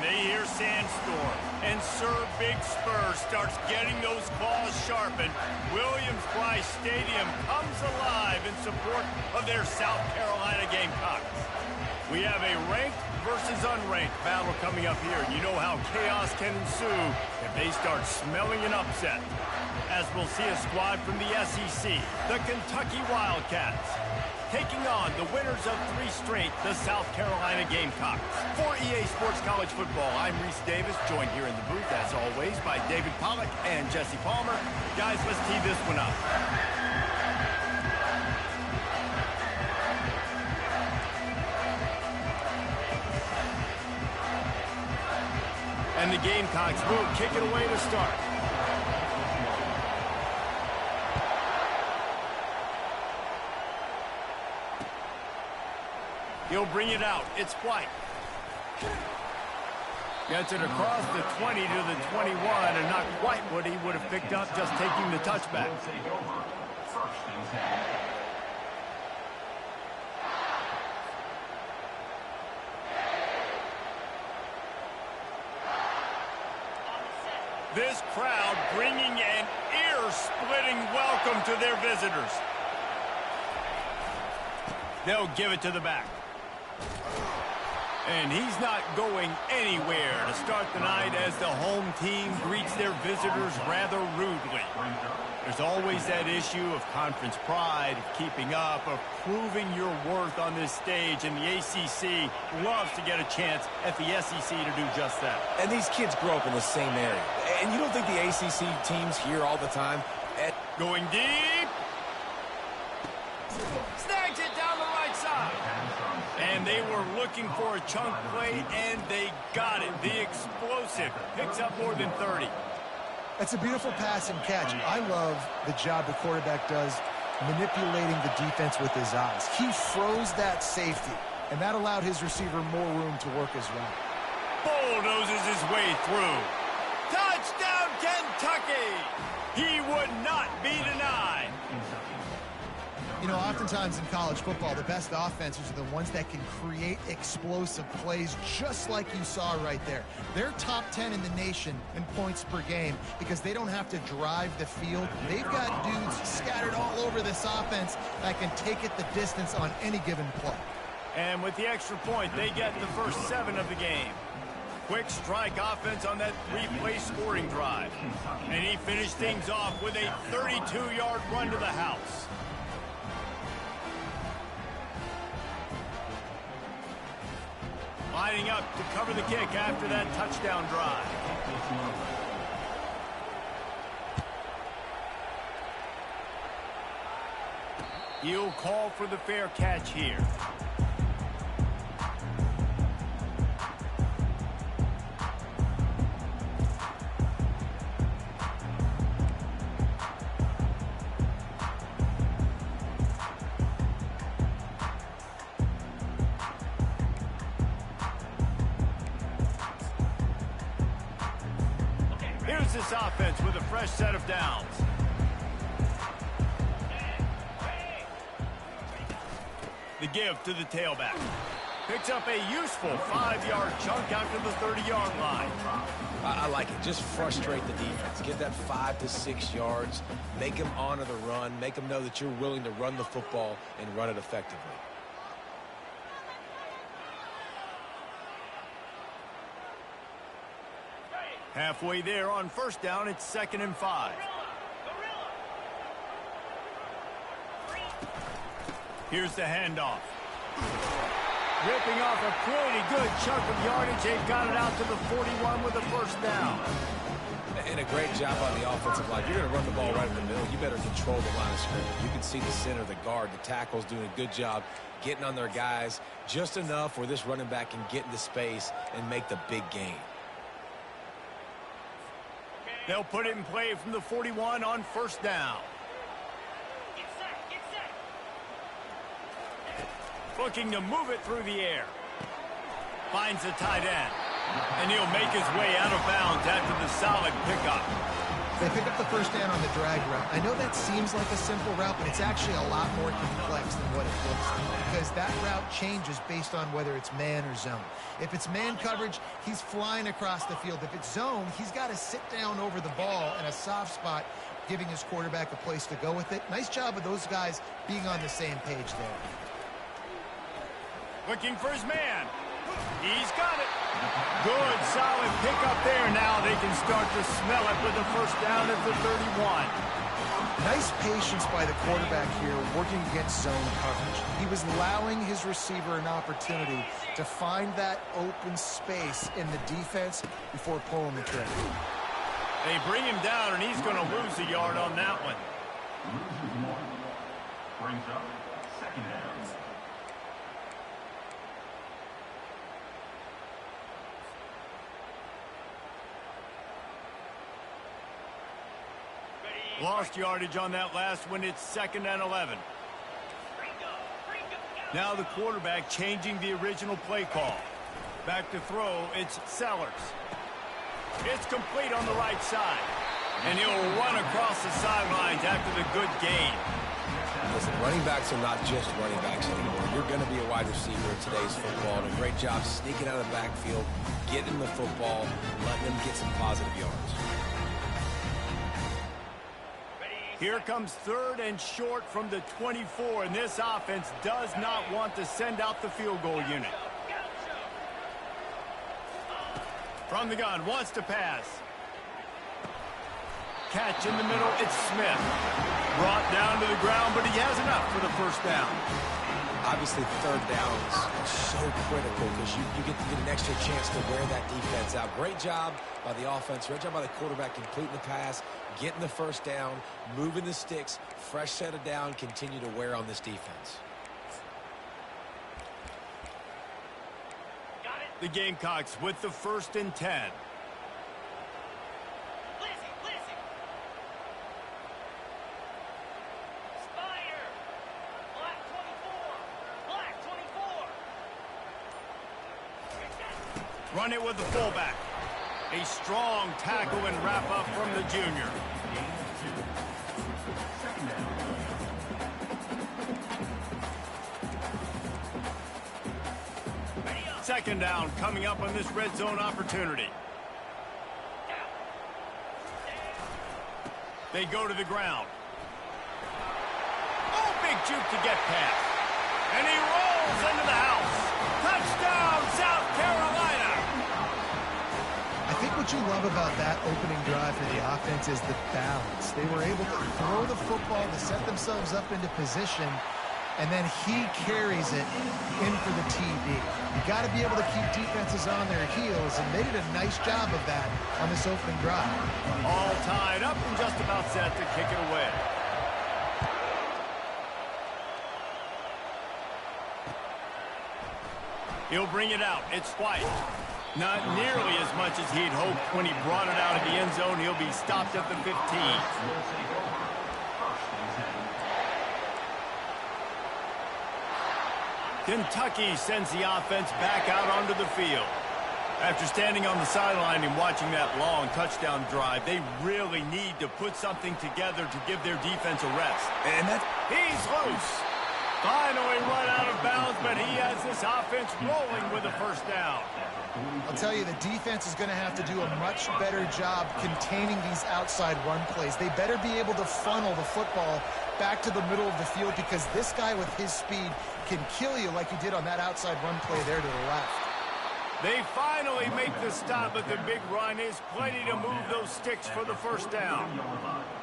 they hear Sandstorm, and Sir Big Spur starts getting those claws sharpened, Williams-Brice Stadium comes alive in support of their South Carolina Gamecocks. We have a ranked versus unranked battle coming up here. You know how chaos can ensue if they start smelling an upset. As we'll see a squad from the SEC, the Kentucky Wildcats, taking on the winners of 3 straight, the South Carolina Gamecocks. For EA Sports College Football, I'm Reese Davis, joined here in the booth, as always, by David Pollack and Jesse Palmer. Guys, let's tee this one up. And the Gamecocks will kick it away to start. He'll bring it out. It's White. Gets it across the 20 to the 21, and not quite what he would have picked up just taking the touchback. This crowd bringing an ear-splitting welcome to their visitors. They'll give it to the back. And he's not going anywhere to start the night as the home team greets their visitors rather rudely. There's always that issue of conference pride, of keeping up, of proving your worth on this stage, and the ACC loves to get a chance at the SEC to do just that. And these kids grow up in the same area. And you don't think the ACC teams here all the time? Going deep. Snags it down the right side. And they were looking for a chunk play, and they got it. The explosive picks up more than 30. That's a beautiful pass and catch. I love the job the quarterback does manipulating the defense with his eyes. He froze that safety, and that allowed his receiver more room to work his route. Bulldozes his way through. Touchdown, Kentucky! He would not be denied. You know, oftentimes in college football, the best offenses are the ones that can create explosive plays just like you saw right there. They're top 10 in the nation in points per game because they don't have to drive the field. They've got dudes scattered all over this offense that can take it the distance on any given play. And with the extra point, they get the first 7 of the game. Quick strike offense on that 3-play scoring drive. And he finished things off with a 32-yard run to the house. Lining up to cover the kick after that touchdown drive. He'll call for the fair catch here. Here's this offense with a fresh set of downs. The give to the tailback. Picks up a useful 5-yard chunk out to the 30-yard line. I like it. Just frustrate the defense. Get that 5 to 6 yards. Make them honor the run. Make them know that you're willing to run the football and run it effectively. Halfway there on first down, it's 2nd and 5. Here's the handoff. Ripping off a pretty good chunk of yardage. They've got it out to the 41 with a first down. And a great job on the offensive line. You're going to run the ball right in the middle. You better control the line of scrimmage. You can see the center, the guard, the tackles doing a good job getting on their guys just enough where this running back can get into space and make the big gain. They'll put it in play from the 41 on first down. Looking to move it through the air. Finds the tight end. And he'll make his way out of bounds after the solid pickup. They pick up the first down on the drag route. I know that seems like a simple route, but it's actually a lot more complex than what it looks like, because that route changes based on whether it's man or zone. If it's man coverage, he's flying across the field. If it's zone, he's got to sit down over the ball in a soft spot, giving his quarterback a place to go with it. Nice job of those guys being on the same page there. Looking for his man. He's got it. Good, solid pickup there. Now they can start to smell it with the first down at the 31. Nice patience by the quarterback here working against zone coverage. He was allowing his receiver an opportunity to find that open space in the defense before pulling the trigger. They bring him down, and he's going to lose a yard on that one. Brings up second down. Lost yardage on that last one. It's 2nd and 11. Now the quarterback changing the original play call. Back to throw, it's Sellers. It's complete on the right side. And he'll run across the sidelines after the good gain. Listen, running backs are not just running backs anymore. You're going to be a wide receiver in today's football. And a great job sneaking out of the backfield, getting the football, letting them get some positive yards. Here comes 3rd and short from the 24, and this offense does not want to send out the field goal unit. From the gun, wants to pass. Catch in the middle, it's Smith. Brought down to the ground, but he has enough for the first down. Obviously, 3rd downs are so critical because you get to get an extra chance to wear that defense out. Great job by the offense. Great job by the quarterback completing the pass, getting the first down, moving the sticks, fresh set of down, continue to wear on this defense. The Gamecocks with the 1st and 10. Run it with the fullback. A strong tackle and wrap up from the junior. Second down coming up on this red zone opportunity. They go to the ground. Oh, big juke to get past. And he rolls into the house. Touchdown, South Carolina. I think what you love about that opening drive for the offense is the balance. They were able to throw the football to set themselves up into position, and then he carries it in for the TD. You got to be able to keep defenses on their heels, and they did a nice job of that on this opening drive. All tied up and just about set to kick it away. He'll bring it out. It's White. Not nearly as much as he'd hoped when he brought it out of the end zone. He'll be stopped at the 15. Kentucky sends the offense back out onto the field. After standing on the sideline and watching that long touchdown drive, they really need to put something together to give their defense a rest. And he's loose. Finally run out of bounds, but he has this offense rolling with a first down. I'll tell you, the defense is going to have to do a much better job containing these outside run plays. They better be able to funnel the football back to the middle of the field, because this guy with his speed can kill you like he did on that outside run play there to the left. They finally make the stop, but the big run is plenty to move those sticks for the first down.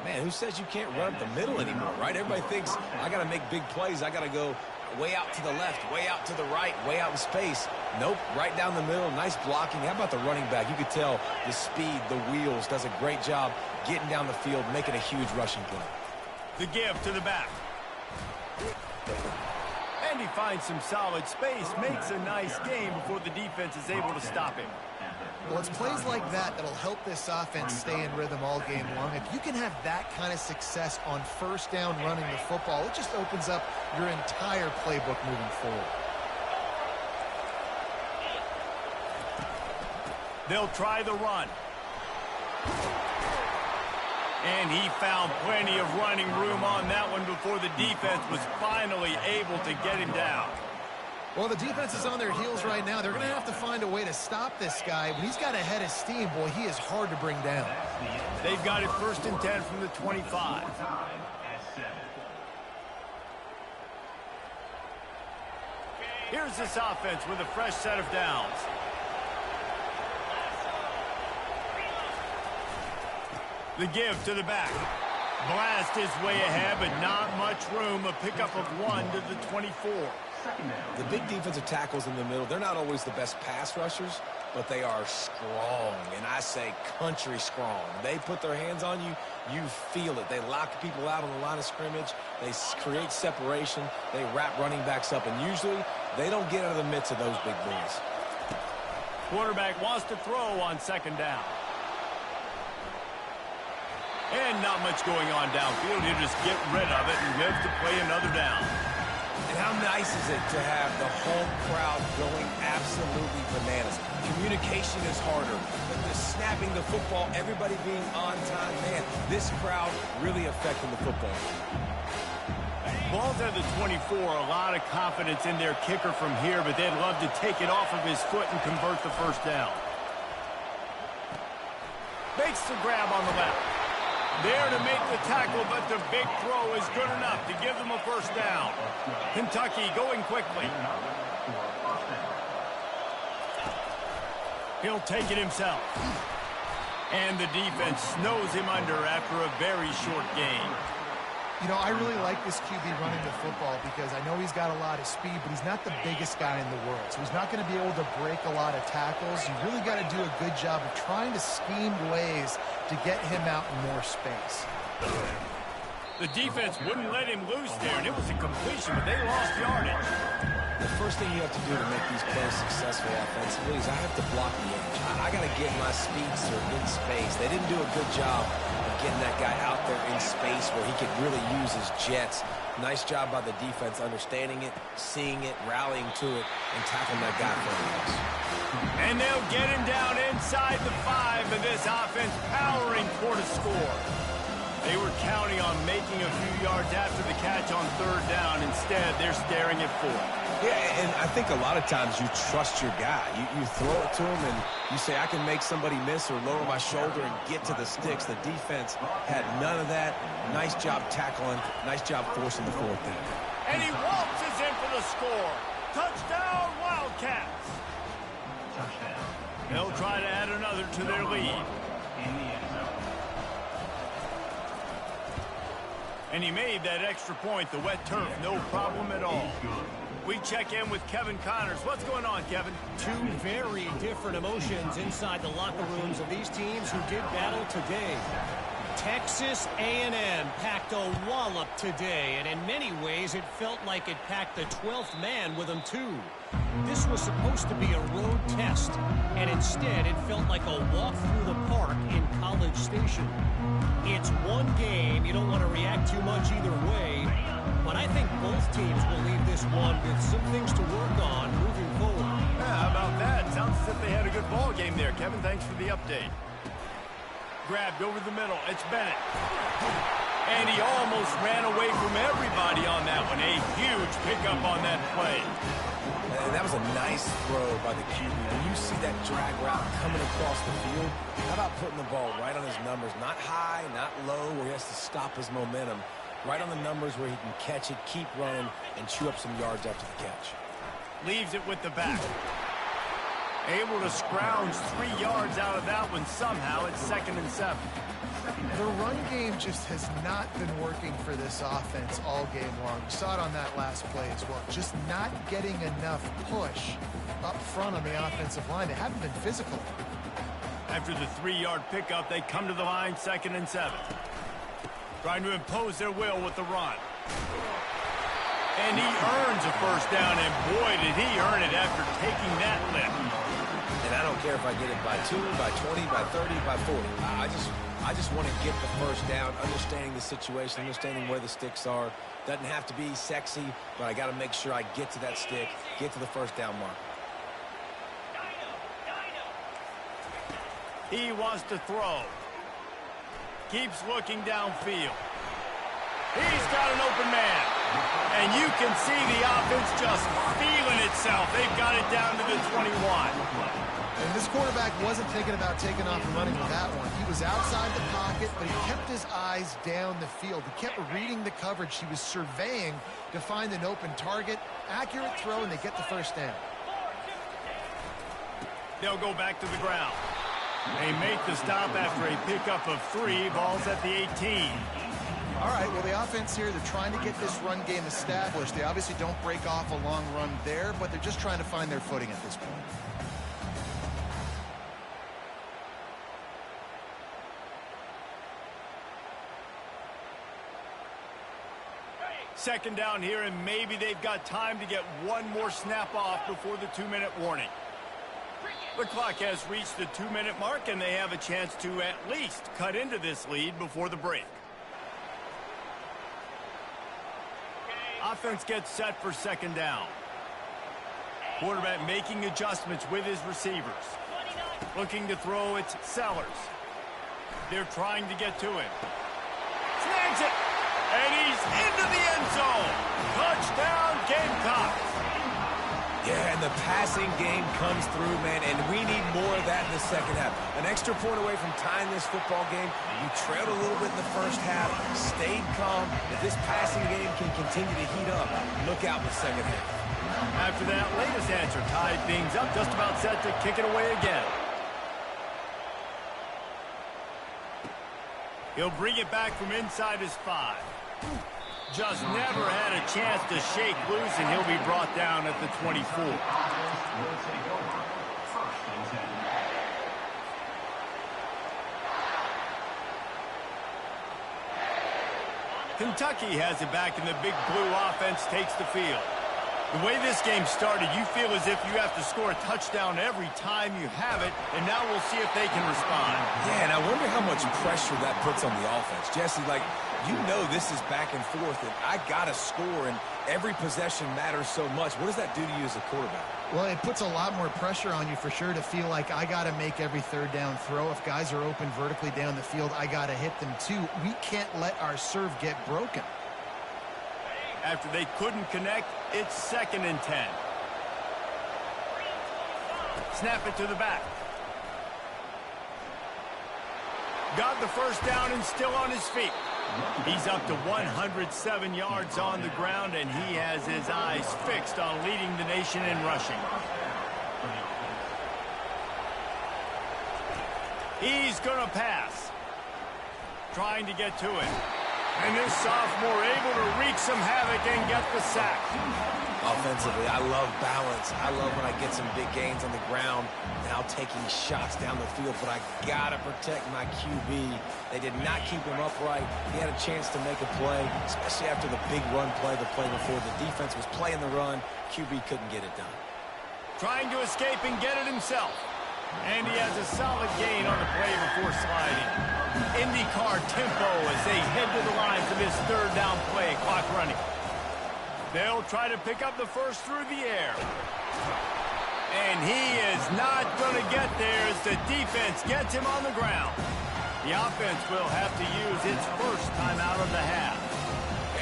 Man, who says you can't run up the middle anymore, right? Everybody thinks, I got to make big plays. I got to go way out to the left, way out to the right, way out in space. Nope, right down the middle. Nice blocking. How about the running back? You could tell the speed, the wheels, does a great job getting down the field, making a huge rushing play. The give to the back. And he finds some solid space, makes a nice game before the defense is able to stop him. Well, it's plays like that that'll help this offense stay in rhythm all game long. If you can have that kind of success on first down running the football, it just opens up your entire playbook moving forward. They'll try the run. And he found plenty of running room on that one before the defense was finally able to get him down. Well, the defense is on their heels right now. They're going to have to find a way to stop this guy. When he's got a head of steam, boy, he is hard to bring down. They've got it 1st and 10 from the 25. Here's this offense with a fresh set of downs. The give to the back. Blast his way ahead, but not much room. A pickup of 1 to the 24. The big defensive tackles in the middle, they're not always the best pass rushers, but they are strong, and I say country strong. They put their hands on you, you feel it. They lock people out on the line of scrimmage. They create separation. They wrap running backs up, and usually they don't get out of the midst of those big boys. Quarterback wants to throw on 2nd down. And not much going on downfield. He'll just get rid of it and live to play another down. And how nice is it to have the home crowd going absolutely bananas? Communication is harder. But the snapping the football, everybody being on time, man, this crowd really affecting the football. Ball's at the 24. A lot of confidence in their kicker from here, but they'd love to take it off of his foot and convert the 1st down. Makes the grab on the left. There to make the tackle, but the big throw is good enough to give them a 1st down. Kentucky going quickly. He'll take it himself. And the defense snows him under after a very short game. You know, I really like this QB running the football because I know he's got a lot of speed, but he's not the biggest guy in the world. So he's not going to be able to break a lot of tackles. You really got to do a good job of trying to scheme ways to get him out in more space. The defense wouldn't let him loose there, and it was a completion, but they lost yardage. The first thing you have to do to make these plays successful offensively is I have to block the edge. I got to get my speedster in space. They didn't do a good job of getting that guy out there in space where he could really use his jets. Nice job by the defense understanding it, seeing it, rallying to it, and tackling that guy for the loss. And they'll get him down inside the 5, but this offense powering toward a score. They were counting on making a few yards after the catch on 3rd down. Instead, they're staring at 4. Yeah, and I think a lot of times you trust your guy. You throw it to him, and you say, I can make somebody miss or lower my shoulder and get to the sticks. The defense had none of that. Nice job tackling. Nice job forcing the 4th down. And he waltzes in for the score. Touchdown, Wildcats. They'll try to add another to their lead. And he made that extra point. The wet turf, no problem at all. We check in with Kevin Connors. What's going on, Kevin? Two very different emotions inside the locker rooms of these teams who did battle today. Texas A&M packed a wallop today, and in many ways it felt like it packed the 12th man with them too. This was supposed to be a road test, and instead it felt like a walk through the park in College Station. It's one game, you don't want to react too much either way, but I think both teams will leave this one with some things to work on moving forward. Yeah, how about that? Sounds as if they had a good ball game there, Kevin. Thanks for the update. Grabbed over the middle. It's Bennett. And he almost ran away from everybody on that one. A huge pickup on that play. And that was a nice throw by the QB. When you see that drag route coming across the field, how about putting the ball right on his numbers? Not high, not low, where he has to stop his momentum. Right on the numbers where he can catch it, keep running, and chew up some yards after the catch. Leaves it with the back. Able to scrounge 3 yards out of that one somehow. It's 2nd and 7. The run game just has not been working for this offense all game long. You saw it on that last play as well. Just not getting enough push up front on the offensive line. They haven't been physical. After the 3-yard pickup, they come to the line 2nd and 7. Trying to impose their will with the run. And he earns a 1st down, and boy, did he earn it after taking that lift. And I don't care if I get it by 2, by 20, by 30, by 40. I just want to get the 1st down, understanding the situation, understanding where the sticks are. Doesn't have to be sexy, but I got to make sure I get to that stick, get to the 1st down mark. He wants to throw. Keeps looking downfield. He's got an open man. And you can see the offense just feeling itself. They've got it down to the 21. And this quarterback wasn't thinking about taking off and running with that one. He was outside the pocket, but he kept his eyes down the field. He kept reading the coverage. He was surveying to find an open target. Accurate throw, and they get the first down. They'll go back to the ground. They make the stop after a pickup of 3. Ball's at the 18. All right, well, the offense here, they're trying to get this run game established. They obviously don't break off a long run there, but they're just trying to find their footing at this point. Second down here, and maybe they've got time to get one more snap off before the 2-minute warning. The clock has reached the 2-minute mark, and they have a chance to at least cut into this lead before the break. Offense gets set for second down. Quarterback making adjustments with his receivers. Looking to throw, it's Sellers. They're trying to get to him. Snags it! And he's into the end zone. Touchdown, Gamecocks. Yeah, and the passing game comes through, man, and we need more of that in the second half. An extra point away from tying this football game. You trailed a little bit in the first half, stayed calm. If this passing game can continue to heat up, look out in the second half. After that latest answer, tied things up, just about set to kick it away again. He'll bring it back from inside his 5. Just never had a chance to shake loose, and he'll be brought down at the 24. Kentucky has it back, and the Big Blue offense takes the field. The way this game started, you feel as if you have to score a touchdown every time you have it, and now we'll see if they can respond. Yeah, and I wonder how much pressure that puts on the offense. Jesse, like, you know this is back and forth, and I got to score, and every possession matters so much. What does that do to you as a quarterback? Well, it puts a lot more pressure on you for sure to feel like I got to make every third down throw. If guys are open vertically down the field, I got to hit them too. We can't let our serve get broken. After they couldn't connect, it's 2nd and 10. Snap it to the back. Got the first down and still on his feet. He's up to 107 yards on the ground, and he has his eyes fixed on leading the nation in rushing. He's going to pass. Trying to get to him. And this sophomore able to wreak some havoc and get the sack. Offensively, I love balance. I love when I get some big gains on the ground, now taking shots down the field, but I got to protect my QB. They did not keep him upright. He had a chance to make a play, especially after the big run play the play before. The defense was playing the run. QB couldn't get it done. Trying to escape and get it himself. And he has a solid gain on the play before sliding. IndyCar tempo as they head to the line for this third down play. Clock running. They'll try to pick up the first through the air. And he is not going to get there as the defense gets him on the ground. The offense will have to use its first timeout of the half.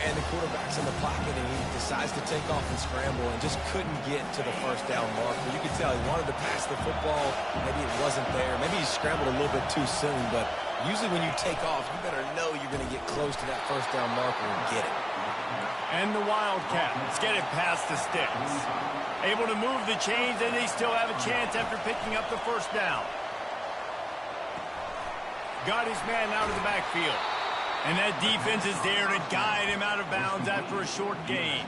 And the quarterback's in the pocket, and he decides to take off and scramble and just couldn't get to the first down marker. You could tell he wanted to pass the football. Maybe it wasn't there. Maybe he scrambled a little bit too soon, but usually when you take off, you better know you're going to get close to that first down marker and get it. And the Wildcats get it past the sticks. Able to move the chains, and they still have a chance after picking up the first down. Got his man out of the backfield. And that defense is there to guide him out of bounds after a short gain.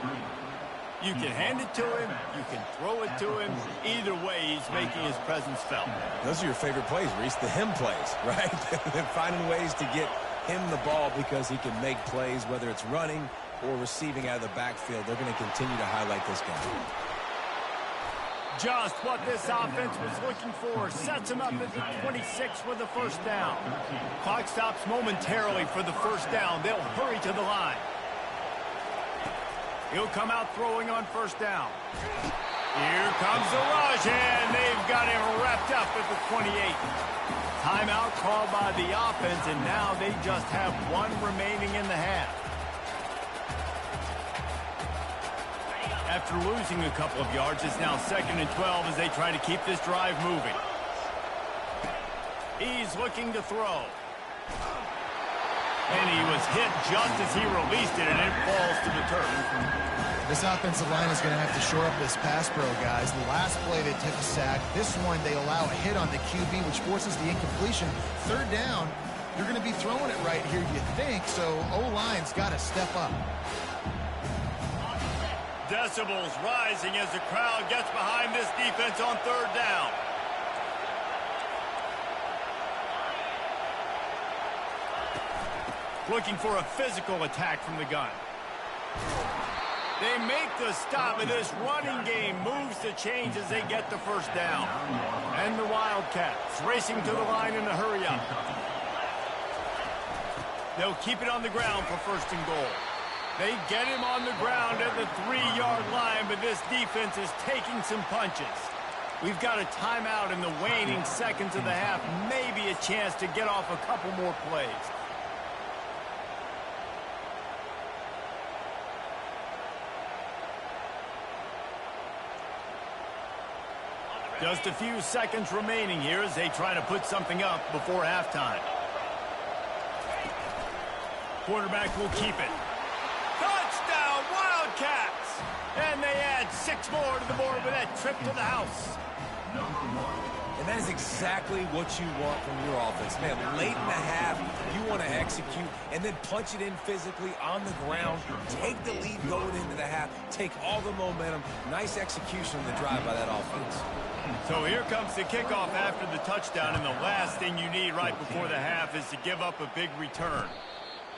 You can hand it to him. You can throw it to him. Either way, he's making his presence felt. Those are your favorite plays, Reese, the him plays, right? They're finding ways to get him the ball because he can make plays, whether it's running or receiving out of the backfield. They're going to continue to highlight this guy. Just what this offense was looking for. Sets him up at the 26 with the first down. Clock stops momentarily for the first down. They'll hurry to the line. He'll come out throwing on first down. Here comes the rush, and they've got him wrapped up at the 28. Timeout called by the offense, and now they just have one remaining in the half. After losing a couple of yards, it's now 2nd and 12 as they try to keep this drive moving. He's looking to throw. And he was hit just as he released it, and it falls to the turf. This offensive line is going to have to shore up this pass pro, guys. The last play they took a sack. This one they allow a hit on the QB, which forces the incompletion. 3rd down, you're going to be throwing it right here, you think, so O-line's got to step up. Decibels rising as the crowd gets behind this defense on 3rd down. Looking for a physical attack from the gun. They make the stop, and this running game moves the chains as they get the 1st down. And the Wildcats racing to the line in a hurry-up. They'll keep it on the ground for 1st and goal. They get him on the ground at the 3-yard line, but this defense is taking some punches. We've got a timeout in the waning seconds of the half, maybe a chance to get off a couple more plays. Just a few seconds remaining here as they try to put something up before halftime. Quarterback will keep it. Touchdown, Wildcats! And they add 6 more to the board with that trip to the house. And that is exactly what you want from your offense. Man, late in the half, you want to execute and then punch it in physically on the ground. Take the lead going into the half. Take all the momentum. Nice execution on the drive by that offense. So here comes the kickoff after the touchdown, and the last thing you need right before the half is to give up a big return.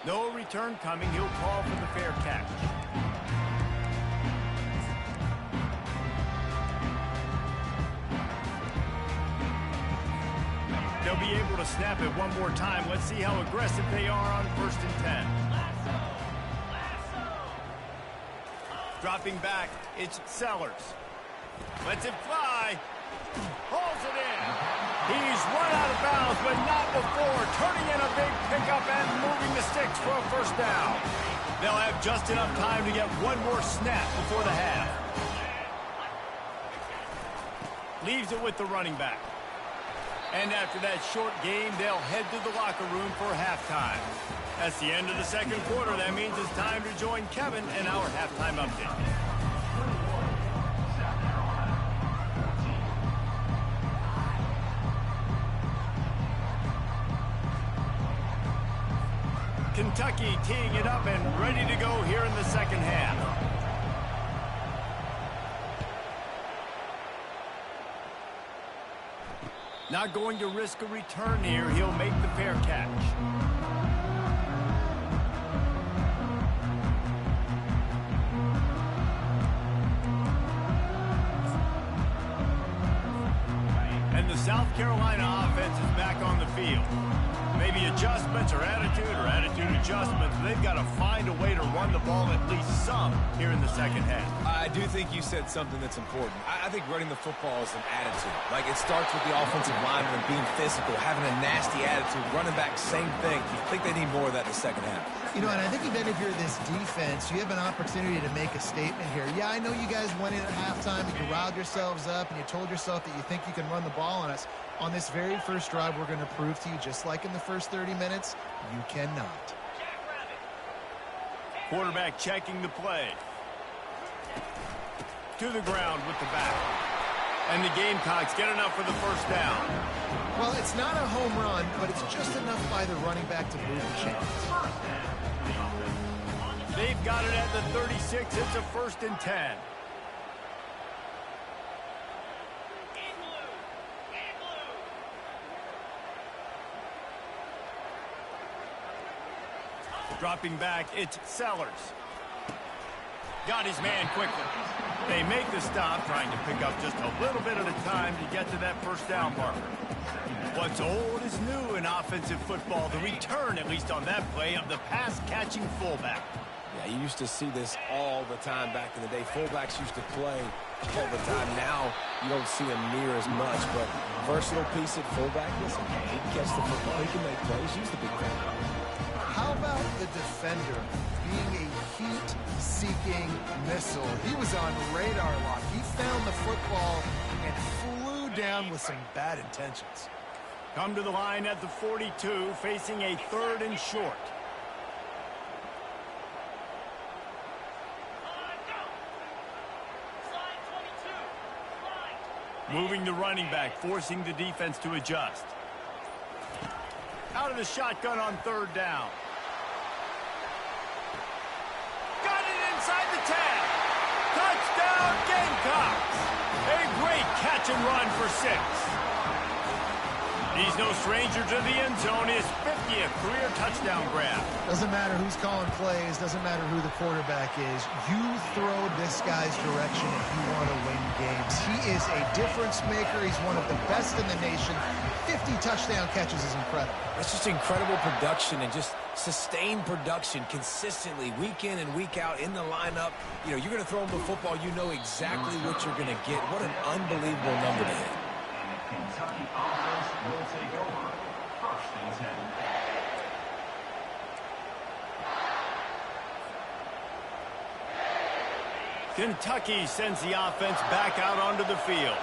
No return coming. He'll call for the fair catch. They'll be able to snap it one more time. Let's see how aggressive they are on 1st and 10. Dropping back, it's Sellers. Lets it fly. Pulls it in. He's run out of bounds, but not before. Turning in a big pickup and moving the sticks for a 1st down. They'll have just enough time to get one more snap before the half. Leaves it with the running back. And after that short game, they'll head to the locker room for halftime. That's the end of the 2nd quarter. That means it's time to join Kevin and our halftime update. Kentucky teeing it up and ready to go here in the 2nd half. Not going to risk a return here. He'll make the fair catch. And the South Carolina offense is back on the field. Maybe adjustments or attitude adjustments. They've got to find a way to run the ball at least some here in the 2nd half. I do think you said something that's important. I think running the football is an attitude. Like, it starts with the offensive lineman being physical, having a nasty attitude. Running back, same thing. I think they need more of that in the 2nd half. You know, and I think even if you're this defense, you have an opportunity to make a statement here. Yeah, I know you guys went in at halftime and you riled yourselves up and you told yourself that you think you can run the ball on us. On this very first drive, we're going to prove to you, just like in the first 30 minutes, you cannot. Quarterback checking the play. To the ground with the back. And the Gamecocks get enough for the 1st down. Well, it's not a home run, but it's just enough by the running back to move the chains. They've got it at the 36. It's a 1st and 10. Dropping back, it's Sellers. Got his man quickly. They make the stop, trying to pick up just a little bit at a time to get to that 1st down marker. What's old is new in offensive football. The return, at least on that play, of the pass-catching fullback. Yeah, you used to see this all the time back in the day. Fullbacks used to play all the time. Now you don't see them near as much, but versatile piece at fullback. Listen, he can catch the football. He can make plays. Use the big guy. How about the defender being a heat-seeking missile? He was on radar lock. He found the football and flew down with some bad intentions. Come to the line at the 42, facing a 3rd and short. Moving the running back, forcing the defense to adjust. Out of the shotgun on 3rd down. Got it inside the 10. Touchdown, Gamecocks. A great catch and run for 6. He's no stranger to the end zone. His 50th career touchdown grab. Doesn't matter who's calling plays. Doesn't matter who the quarterback is. You throw this guy's direction if you want to win games. He is a difference maker. He's one of the best in the nation. 50 touchdown catches is incredible. It's just incredible production and just sustained production consistently week in and week out in the lineup. You know, you're going to throw him the football. You know exactly what you're going to get. What an unbelievable number to hit. Kentucky offense will take over. 1st and 10. Kentucky sends the offense back out onto the field.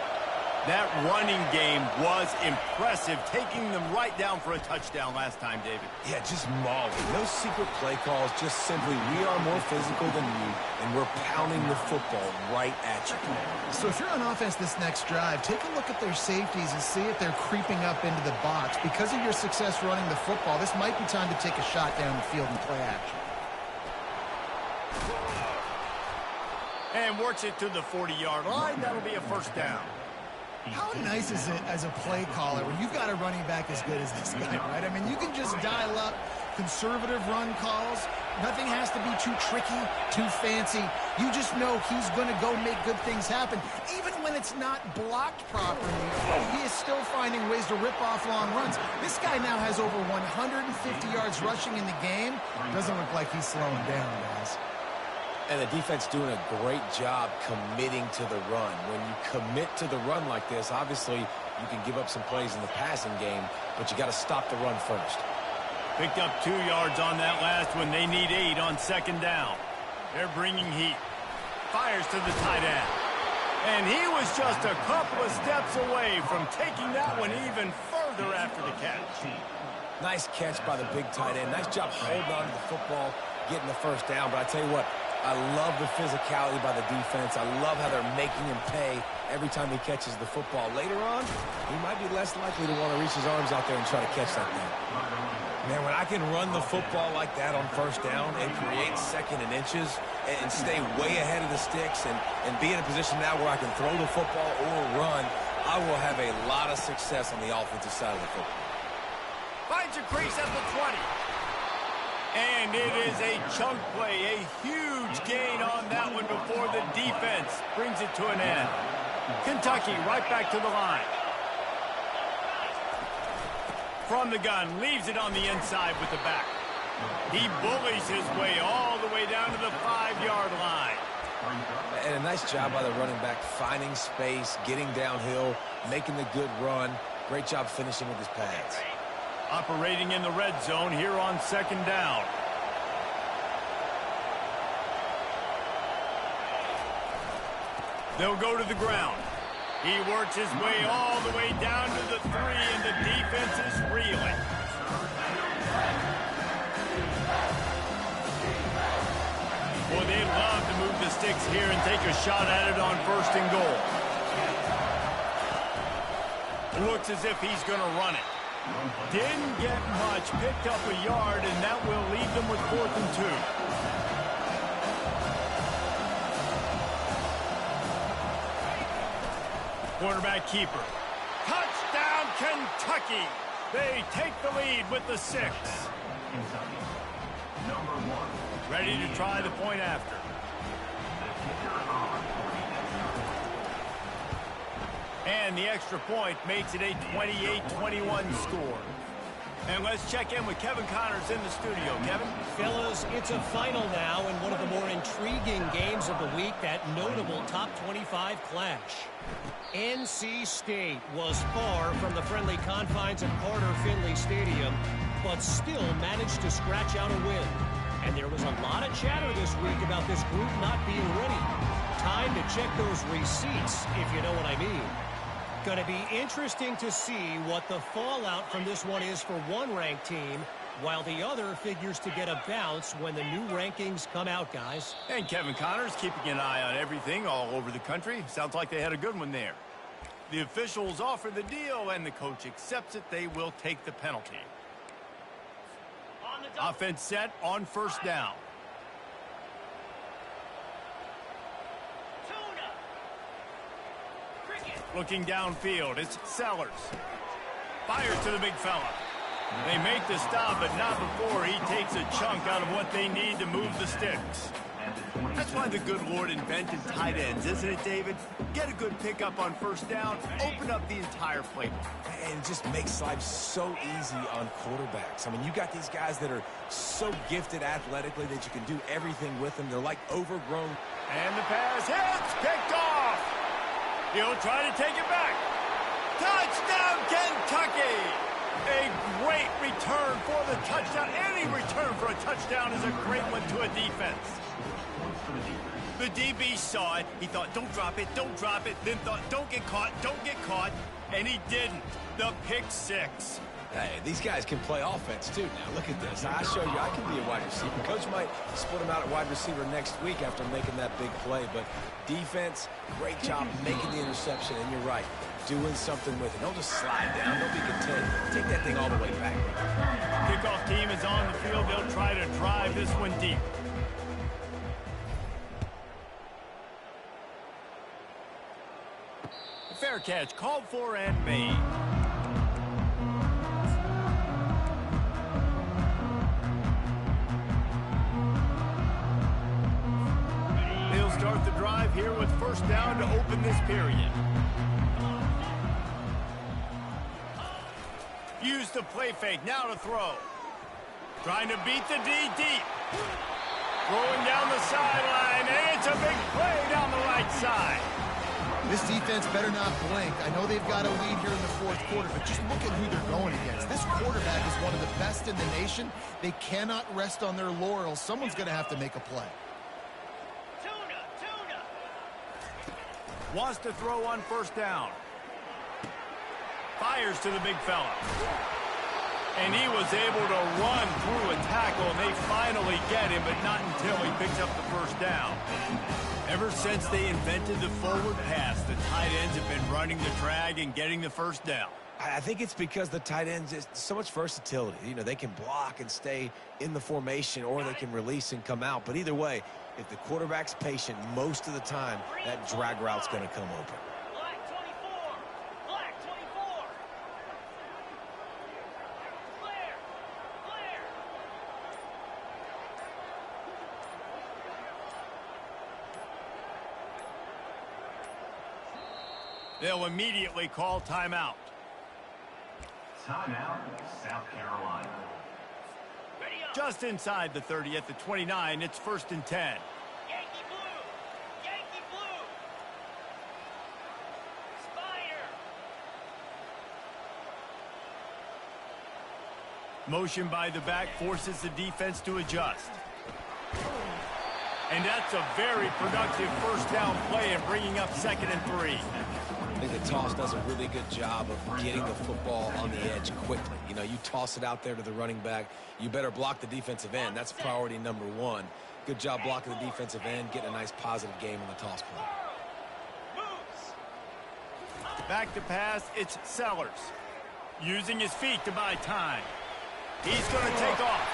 That running game was impressive, taking them right down for a touchdown last time, David. Yeah, just mauling. No secret play calls, just simply we are more physical than you, and we're pounding the football right at you. So if you're on offense this next drive, take a look at their safeties and see if they're creeping up into the box. Because of your success running the football, this might be time to take a shot down the field and play action. And works it to the 40-yard line. That'll be a 1st down. How nice is it as a play caller when you've got a running back as good as this guy, right? I mean, you can just dial up conservative run calls. Nothing has to be too tricky, too fancy. You just know he's going to go make good things happen. Even when it's not blocked properly, he is still finding ways to rip off long runs. This guy now has over 150 yards rushing in the game. Doesn't look like he's slowing down, guys. And the defense doing a great job committing to the run. When you commit to the run like this, obviously you can give up some plays in the passing game, but you got to stop the run first. Picked up 2 yards on that last one. They need 8 on 2nd down. They're bringing heat. Fires to the tight end. And he was just a couple of steps away from taking that one even further after the catch. Nice catch by the big tight end. Nice job holding on to the football, getting the 1st down. But I tell you what, I love the physicality by the defense. I love how they're making him pay every time he catches the football. Later on, he might be less likely to want to reach his arms out there and try to catch that thing. Man, when I can run the football like that on 1st down and create 2nd and inches and stay way ahead of the sticks and be in a position now where I can throw the football or run, I will have a lot of success on the offensive side of the football. Finds a crease at the 20. And it is a chunk play, a huge gain on that one before the defense brings it to an end. Kentucky right back to the line. From the gun, leaves it on the inside with the back. He bullies his way all the way down to the 5-yard line. And a nice job by the running back, finding space, getting downhill, making the good run. Great job finishing with his pads. Operating in the red zone here on 2nd down. They'll go to the ground. He works his way all the way down to the 3, and the defense is reeling. Well, they'd love to move the sticks here and take a shot at it on 1st and goal. Looks as if he's going to run it. Didn't get much, picked up a yard, and that will leave them with 4th and 2. Quarterback keeper. Touchdown, Kentucky! They take the lead with the 6. Kentucky, number 1. Ready to try the point after. And the extra point makes it a 28-21 score. And let's check in with Kevin Connors in the studio. Kevin? Fellas, it's a final now in one of the more intriguing games of the week, that notable top 25 clash. NC State was far from the friendly confines of Carter Finley Stadium, but still managed to scratch out a win. And there was a lot of chatter this week about this group not being ready. Time to check those receipts, if you know what I mean. Going to be interesting to see what the fallout from this one is for one ranked team, while the other figures to get a bounce when the new rankings come out, guys. And Kevin Connors keeping an eye on everything all over the country. Sounds like they had a good one there. The officials offer the deal, and the coach accepts it. They will take the penalty. Offense set on first down. Looking downfield, it's Sellers. Fires to the big fella. They make the stop, but not before he takes a chunk out of what they need to move the sticks. That's why the good Lord invented tight ends, isn't it, David? Get a good pickup on first down, open up the entire playbook. And it just makes life so easy on quarterbacks. I mean, you got these guys that are so gifted athletically that you can do everything with them. They're like overgrown. And the pass hits, picked off. He'll try to take it back. Touchdown, Kentucky! A great return for the touchdown. Any return for a touchdown is a great one to a defense. The DB saw it. He thought, don't drop it, don't drop it. Then thought, don't get caught, don't get caught. And he didn't. The pick six. Hey, these guys can play offense, too. Now, look at this. I show you I can be a wide receiver. Coach might split him out at wide receiver next week after making that big play. But defense, great job making the interception. And you're right, doing something with it. Don't just slide down. Don't be content. Take that thing all the way back. Kickoff team is on the field. They'll try to drive this one deep. Fair catch, called for and made. They'll start the drive here with first down to open this period. Use the play fake, now to throw. Trying to beat the D deep. Throwing down the sideline, and it's a big play down the right side. This defense better not blink. I know they've got a lead here in the fourth quarter, but just look at who they're going against. This quarterback is one of the best in the nation. They cannot rest on their laurels. Someone's going to have to make a play. Wants to throw on first down. Fires to the big fella. And he was able to run through a tackle, and they finally get him, but not until he picks up the first down. Ever since they invented the forward pass, the tight ends have been running the drag and getting the first down. I think it's because the tight ends is so much versatility. You know, they can block and stay in the formation, or they can release and come out. But either way, if the quarterback's patient most of the time, that drag route's going to come open. Black 24. Black 24. Clear. Clear. They'll immediately call timeout. Timeout, South Carolina. Just inside the 30 at the 29, it's 1st and 10. Yankee blue. Yankee blue. Spider. Motion by the back forces the defense to adjust. And that's a very productive first down play and bringing up 2nd and 3. I think the toss does a really good job of getting the football on the edge quickly. You know, you toss it out there to the running back, you better block the defensive end. That's priority number one. Good job blocking the defensive end, getting a nice positive game on the toss play. Back to pass, it's Sellers. Using his feet to buy time. He's going to take off.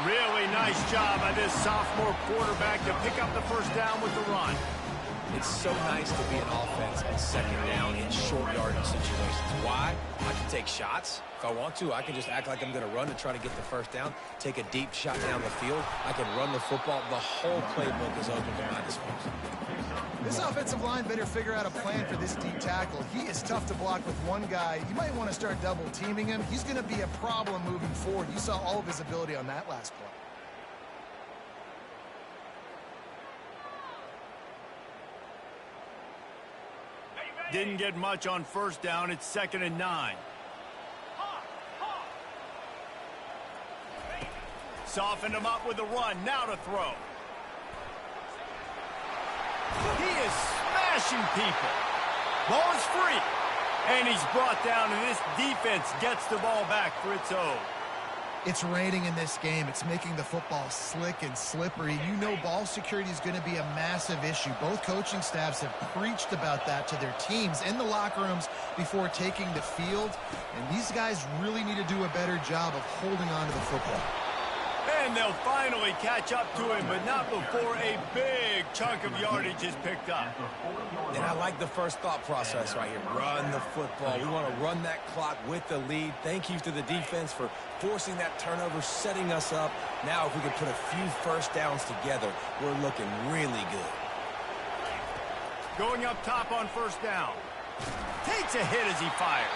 Really nice job by this sophomore quarterback to pick up the first down with the run. It's so nice to be an offense at 2nd down in short yardage situations. Why? I can take shots. If I want to, I can just act like I'm going to run and try to get the first down, take a deep shot down the field. I can run the football. The whole playbook is open to my disposal. This offensive line better figure out a plan for this D tackle. He is tough to block with one guy. You might want to start double teaming him. He's going to be a problem moving forward. You saw all of his ability on that last play. Didn't get much on first down. It's 2nd and 9. Softened him up with a run. Now to throw. He is smashing people. Ball is free. And he's brought down, and this defense gets the ball back for its own. It's raining in this game. It's making the football slick and slippery. You know ball security is going to be a massive issue. Both coaching staffs have preached about that to their teams in the locker rooms before taking the field. And these guys really need to do a better job of holding on to the football. And they'll finally catch up to him, but not before a big chunk of yardage is picked up. And I like the first thought process right here. Run the football. We want to run that clock with the lead. Thank you to the defense for forcing that turnover, setting us up. Now, if we can put a few first downs together, we're looking really good. Going up top on first down. Takes a hit as he fires.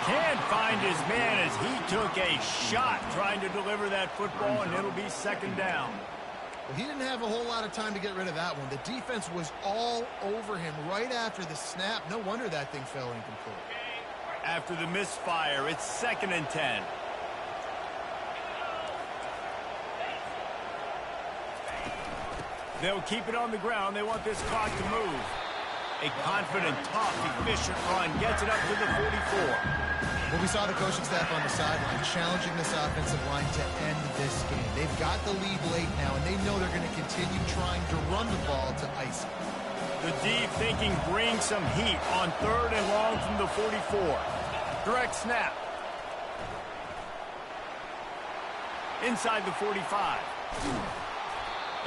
Can't find his man as he took a shot trying to deliver that football, and it'll be 2nd down. Well, he didn't have a whole lot of time to get rid of that one. The defense was all over him right after the snap. No wonder that thing fell incomplete. After the misfire, it's 2nd and 10. They'll keep it on the ground. They want this clock to move. A confident, tough, efficient run gets it up to the 44. Well, we saw the coaching staff on the sideline challenging this offensive line to end this game. They've got the lead late now, and they know they're going to continue trying to run the ball to ice it. The D thinking bring some heat on 3rd and long from the 44. Direct snap. Inside the 45.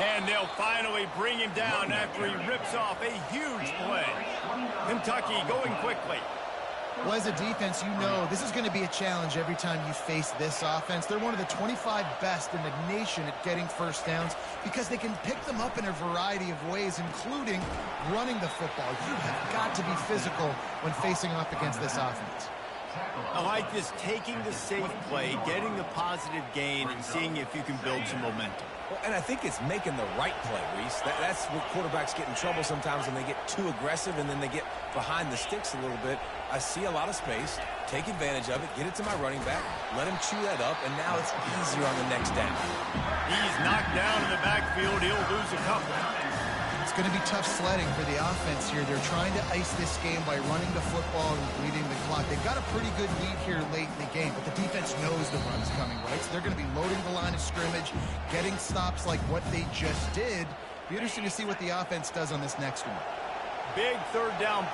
And they'll finally bring him down after he rips off a huge play. Kentucky going quickly. Well, as a defense, you know this is going to be a challenge every time you face this offense. They're one of the 25 best in the nation at getting first downs because they can pick them up in a variety of ways, including running the football. You have got to be physical when facing off against this offense. I like this, taking the safe play, getting the positive gain, and seeing if you can build some momentum. Well, and I think it's making the right play, Reese. That's what quarterbacks get in trouble sometimes when they get too aggressive and then they get behind the sticks a little bit. I see a lot of space, take advantage of it, get it to my running back, let him chew that up, and now it's easier on the next down. He's knocked down in the backfield. He'll lose a couple. It's going to be tough sledding for the offense here. They're trying to ice this game by running the football and bleeding the clock. They've got a pretty good lead here late in the game, but the defense knows the run's coming, right? So they're going to be loading the line of scrimmage, getting stops like what they just did. Be interesting to see what the offense does on this next one. Big 3rd down